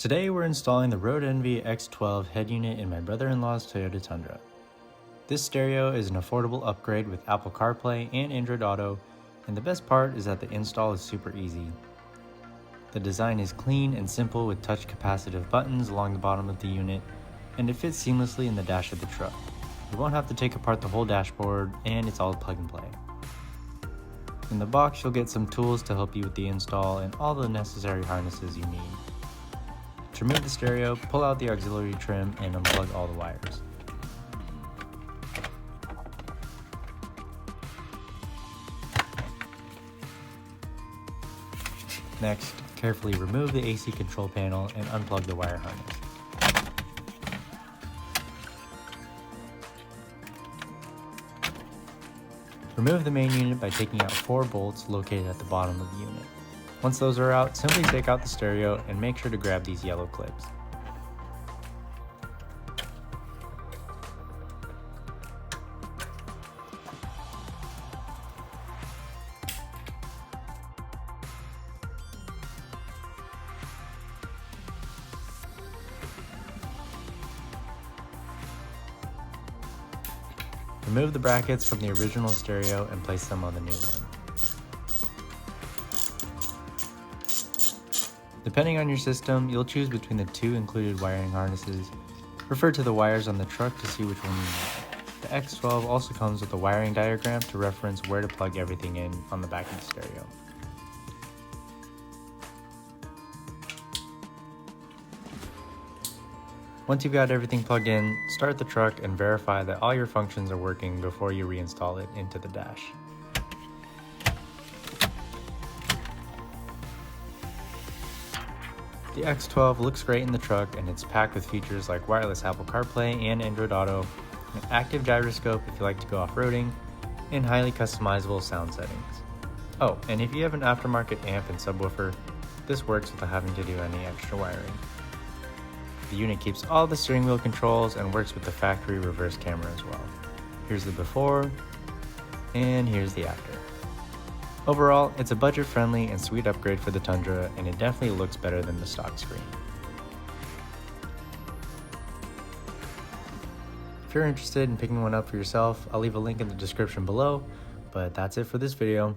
Today we're installing the Roadanvi X12 head unit in my brother-in-law's Toyota Tundra. This stereo is an affordable upgrade with Apple CarPlay and Android Auto, and the best part is that the install is super easy. The design is clean and simple with touch capacitive buttons along the bottom of the unit, and it fits seamlessly in the dash of the truck. You won't have to take apart the whole dashboard, and it's all plug and play. In the box you'll get some tools to help you with the install and all the necessary harnesses you need. To remove the stereo, pull out the auxiliary trim and unplug all the wires. Next, carefully remove the AC control panel and unplug the wire harness. Remove the main unit by taking out 4 bolts located at the bottom of the unit. Once those are out, simply take out the stereo and make sure to grab these yellow clips. Remove the brackets from the original stereo and place them on the new one. Depending on your system, you'll choose between the 2 included wiring harnesses. Refer to the wires on the truck to see which one you need. The X12 also comes with a wiring diagram to reference where to plug everything in on the back of the stereo. Once you've got everything plugged in, start the truck and verify that all your functions are working before you reinstall it into the dash. The X12 looks great in the truck, and it's packed with features like wireless Apple CarPlay and Android Auto, an active gyroscope if you like to go off-roading, and highly customizable sound settings. Oh, and if you have an aftermarket amp and subwoofer, this works without having to do any extra wiring. The unit keeps all the steering wheel controls and works with the factory reverse camera as well. Here's the before, and here's the after. Overall, it's a budget-friendly and sweet upgrade for the Tundra, and it definitely looks better than the stock screen. If you're interested in picking one up for yourself, I'll leave a link in the description below, but that's it for this video.